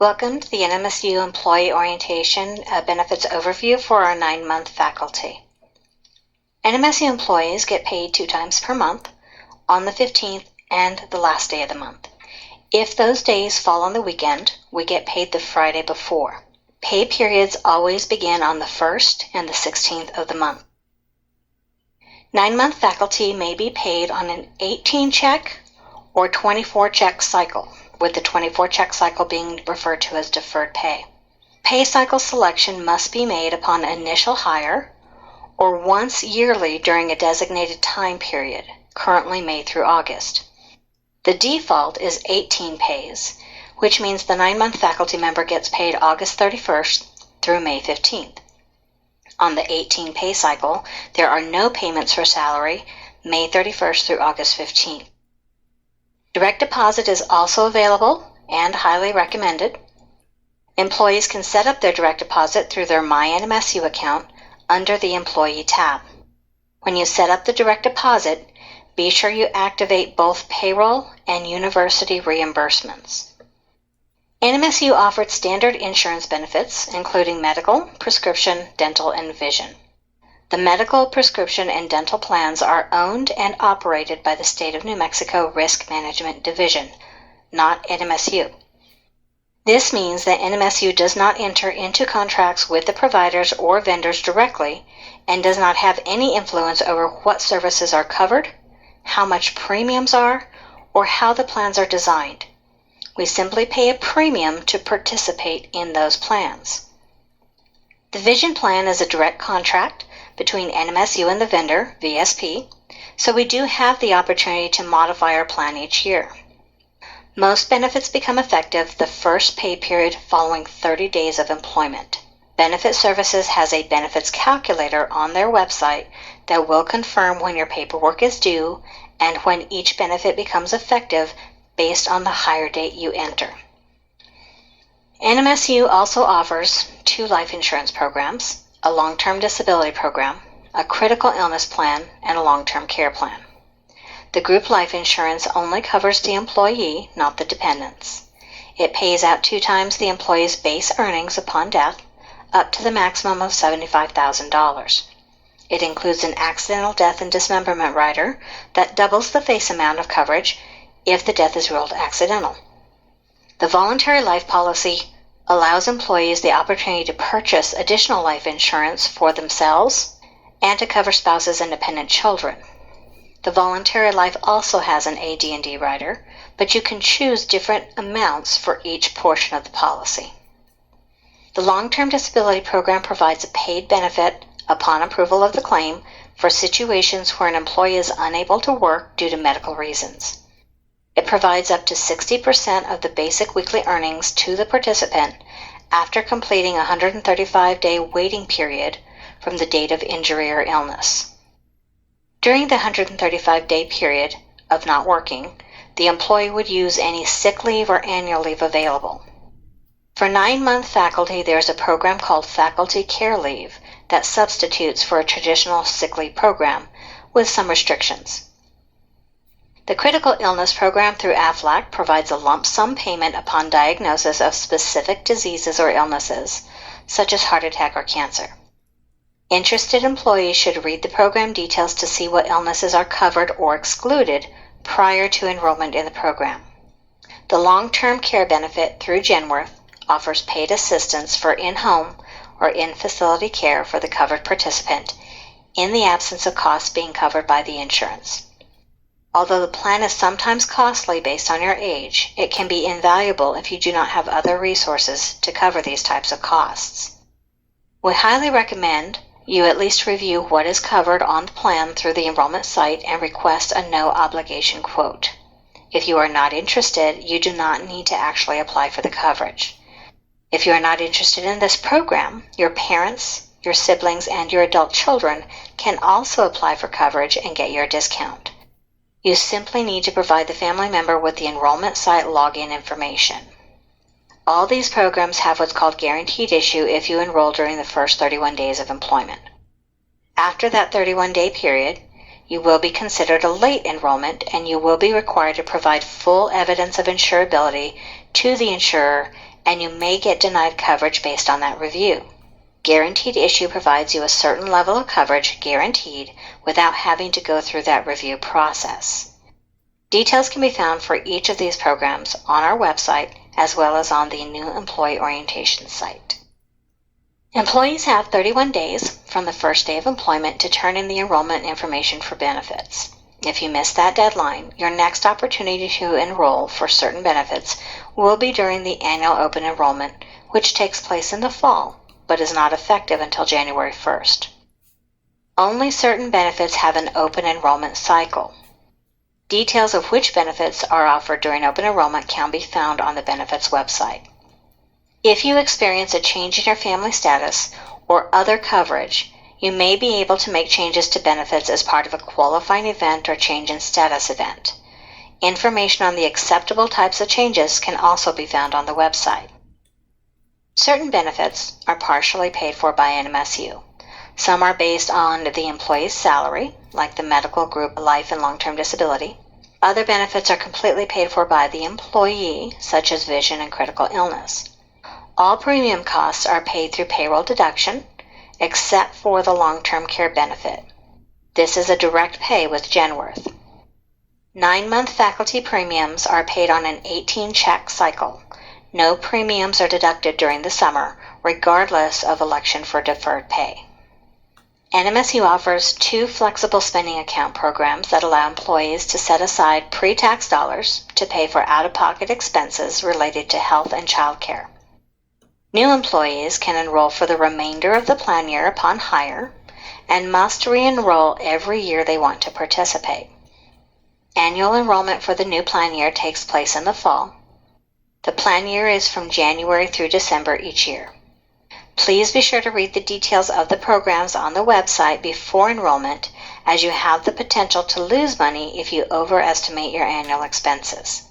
Welcome to the MSU Employee Orientation Benefits Overview for our 9-month faculty. MSU employees get paid 2 times per month, on the 15th and the last day of the month. If those days fall on the weekend, we get paid the Friday before. Pay periods always begin on the 1st and the 16th of the month. 9-month faculty may be paid on an 18-check or 24-check cycle, with the 24-check cycle being referred to as deferred pay. Pay cycle selection must be made upon initial hire or once yearly during a designated time period, currently May through August. The default is 18 pays, which means the 9-month faculty member gets paid August 31st through May 15th. On the 18 pay cycle, there are no payments for salary May 31st through August 15th. Direct deposit is also available and highly recommended. Employees can set up their direct deposit through their MyMSU account under the Employee tab. When you set up the direct deposit, be sure you activate both payroll and university reimbursements. MSU offered standard insurance benefits, including medical, prescription, dental, and vision. The medical, prescription, and dental plans are owned and operated by the State of New Mexico Risk Management Division, not MSU. This means that MSU does not enter into contracts with the providers or vendors directly and does not have any influence over what services are covered, how much premiums are, or how the plans are designed. We simply pay a premium to participate in those plans. The Vision Plan is a direct contract between MSU and the vendor, VSP, so we do have the opportunity to modify our plan each year. Most benefits become effective the first pay period following 30 days of employment. Benefit Services has a benefits calculator on their website that will confirm when your paperwork is due and when each benefit becomes effective based on the hire date you enter. MSU also offers 2 life insurance programs, a long-term disability program, a critical illness plan, and a long-term care plan. The group life insurance only covers the employee, not the dependents. It pays out 2 times the employee's base earnings upon death, up to the maximum of $75,000. It includes an accidental death and dismemberment rider that doubles the face amount of coverage if the death is ruled accidental. The voluntary life policy allows employees the opportunity to purchase additional life insurance for themselves and to cover spouses and dependent children. The voluntary life also has an AD&D rider, but you can choose different amounts for each portion of the policy. The long-term disability program provides a paid benefit upon approval of the claim for situations where an employee is unable to work due to medical reasons. It provides up to 60% of the basic weekly earnings to the participant after completing a 135-day waiting period from the date of injury or illness. During the 135-day period of not working, the employee would use any sick leave or annual leave available. For 9-month faculty, there is a program called Faculty Care Leave that substitutes for a traditional sick leave program with some restrictions. The critical illness program through AFLAC provides a lump sum payment upon diagnosis of specific diseases or illnesses, such as heart attack or cancer. Interested employees should read the program details to see what illnesses are covered or excluded prior to enrollment in the program. The long-term care benefit through Genworth offers paid assistance for in-home or in-facility care for the covered participant in the absence of costs being covered by the insurance. Although the plan is sometimes costly based on your age, it can be invaluable if you do not have other resources to cover these types of costs. We highly recommend you at least review what is covered on the plan through the enrollment site and request a no-obligation quote. If you are not interested, you do not need to actually apply for the coverage. If you are not interested in this program, your parents, your siblings, and your adult children can also apply for coverage and get your discount. You simply need to provide the family member with the enrollment site login information. All these programs have what's called guaranteed issue if you enroll during the first 31 days of employment. After that 31-day period, you will be considered a late enrollment and you will be required to provide full evidence of insurability to the insurer and you may get denied coverage based on that review. Guaranteed Issue provides you a certain level of coverage guaranteed without having to go through that review process. Details can be found for each of these programs on our website as well as on the new employee orientation site. Employees have 31 days from the first day of employment to turn in the enrollment information for benefits. If you miss that deadline, your next opportunity to enroll for certain benefits will be during the annual open enrollment, which takes place in the fall, but is not effective until January 1st. Only certain benefits have an open enrollment cycle. Details of which benefits are offered during open enrollment can be found on the benefits website. If you experience a change in your family status or other coverage, you may be able to make changes to benefits as part of a qualifying event or change in status event. Information on the acceptable types of changes can also be found on the website. Certain benefits are partially paid for by NMSU. Some are based on the employee's salary, like the medical, group, life, and long-term disability. Other benefits are completely paid for by the employee, such as vision and critical illness. All premium costs are paid through payroll deduction, except for the long-term care benefit. This is a direct pay with Genworth. 9-month faculty premiums are paid on an 18-check cycle. No premiums are deducted during the summer, regardless of election for deferred pay. NMSU offers 2 flexible spending account programs that allow employees to set aside pre-tax dollars to pay for out-of-pocket expenses related to health and child care. New employees can enroll for the remainder of the plan year upon hire and must re-enroll every year they want to participate. Annual enrollment for the new plan year takes place in the fall. The plan year is from January through December each year. Please be sure to read the details of the programs on the website before enrollment, as you have the potential to lose money if you overestimate your annual expenses.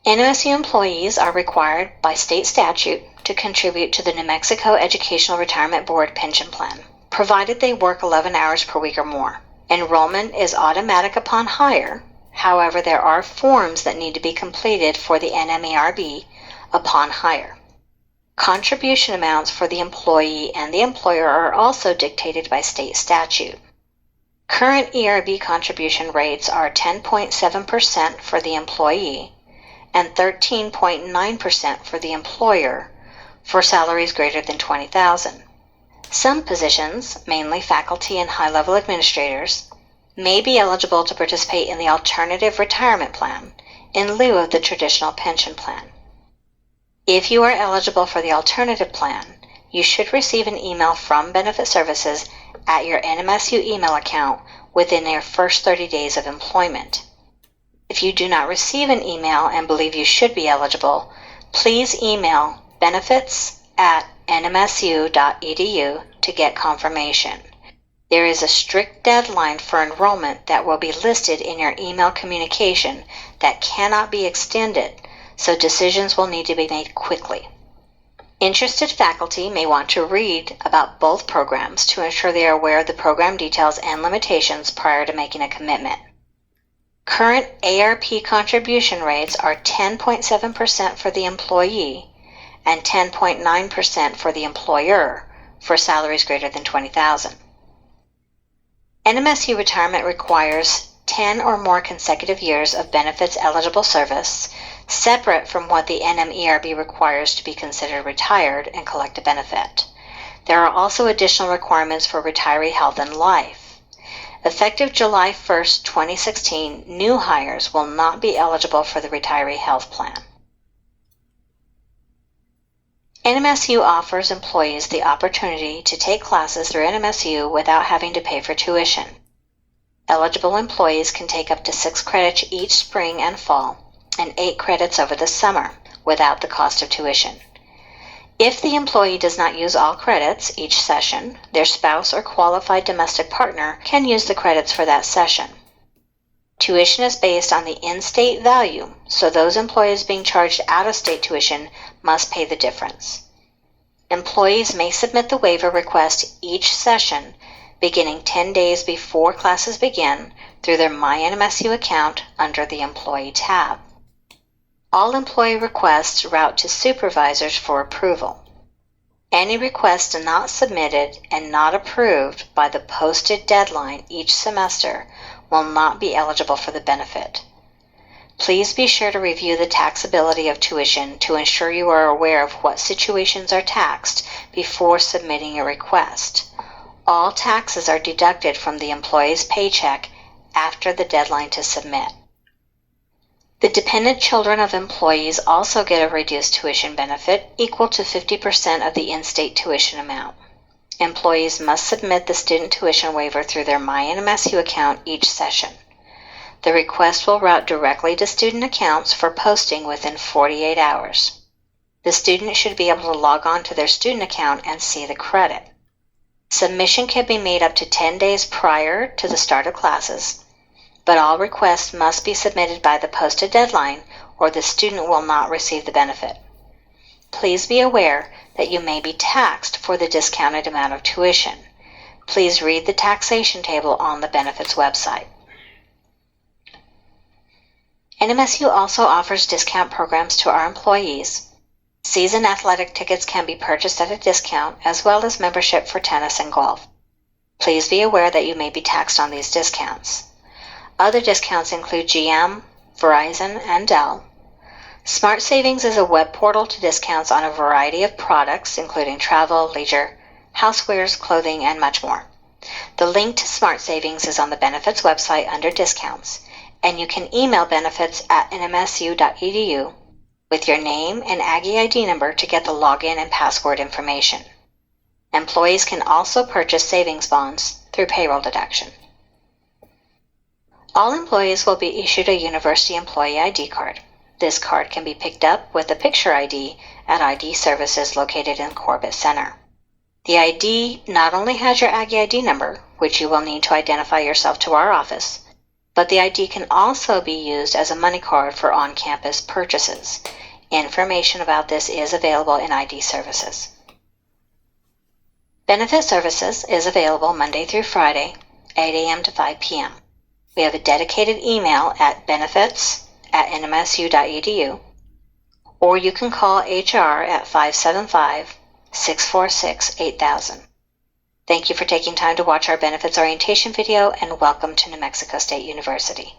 NMSU employees are required by state statute to contribute to the New Mexico Educational Retirement Board pension plan, provided they work 11 hours per week or more. Enrollment is automatic upon hire. However, there are forms that need to be completed for the NMERB upon hire. Contribution amounts for the employee and the employer are also dictated by state statute. Current ERB contribution rates are 10.7% for the employee and 13.9% for the employer for salaries greater than $20,000. Some positions, mainly faculty and high-level administrators, may be eligible to participate in the alternative retirement plan in lieu of the traditional pension plan. If you are eligible for the alternative plan, you should receive an email from Benefit Services at your NMSU email account within your first 30 days of employment. If you do not receive an email and believe you should be eligible, please email benefits@nmsu.edu to get confirmation. There is a strict deadline for enrollment that will be listed in your email communication that cannot be extended, so decisions will need to be made quickly. Interested faculty may want to read about both programs to ensure they are aware of the program details and limitations prior to making a commitment. Current ARP contribution rates are 10.7% for the employee and 10.9% for the employer for salaries greater than $20,000. NMSU retirement requires 10 or more consecutive years of benefits eligible service, separate from what the NMERB requires to be considered retired and collect a benefit. There are also additional requirements for retiree health and life. Effective July 1st, 2016, new hires will not be eligible for the retiree health plan. NMSU offers employees the opportunity to take classes through NMSU without having to pay for tuition. Eligible employees can take up to 6 credits each spring and fall, and 8 credits over the summer, without the cost of tuition. If the employee does not use all credits each session, their spouse or qualified domestic partner can use the credits for that session. Tuition is based on the in-state value, so those employees being charged out-of-state tuition must pay the difference. Employees may submit the waiver request each session, beginning 10 days before classes begin, through their MyNMSU account under the Employee tab. All employee requests route to supervisors for approval. Any requests not submitted and not approved by the posted deadline each semester will not be eligible for the benefit. Please be sure to review the taxability of tuition to ensure you are aware of what situations are taxed before submitting a request. All taxes are deducted from the employee's paycheck after the deadline to submit. The dependent children of employees also get a reduced tuition benefit equal to 50% of the in-state tuition amount. Employees must submit the student tuition waiver through their MSU account each session. The request will route directly to student accounts for posting within 48 hours. The student should be able to log on to their student account and see the credit. Submission can be made up to 10 days prior to the start of classes, but all requests must be submitted by the posted deadline or the student will not receive the benefit. Please be aware that you may be taxed for the discounted amount of tuition. Please read the taxation table on the benefits website. MSU also offers discount programs to our employees. Season athletic tickets can be purchased at a discount, as well as membership for tennis and golf. Please be aware that you may be taxed on these discounts. Other discounts include GM, Verizon, and Dell. Smart Savings is a web portal to discounts on a variety of products, including travel, leisure, housewares, clothing, and much more. The link to Smart Savings is on the benefits website under discounts, and you can email benefits@msu.edu with your name and Aggie ID number to get the login and password information. Employees can also purchase savings bonds through payroll deduction. All employees will be issued a University Employee ID card. This card can be picked up with a picture ID at ID services located in Corbett Center. The ID not only has your Aggie ID number, which you will need to identify yourself to our office, but the ID can also be used as a money card for on-campus purchases. Information about this is available in ID services. Benefit Services is available Monday through Friday, 8 a.m. to 5 p.m. We have a dedicated email at benefits@nmsu.edu, or you can call HR at 575-646-8000. Thank you for taking time to watch our benefits orientation video, and welcome to New Mexico State University.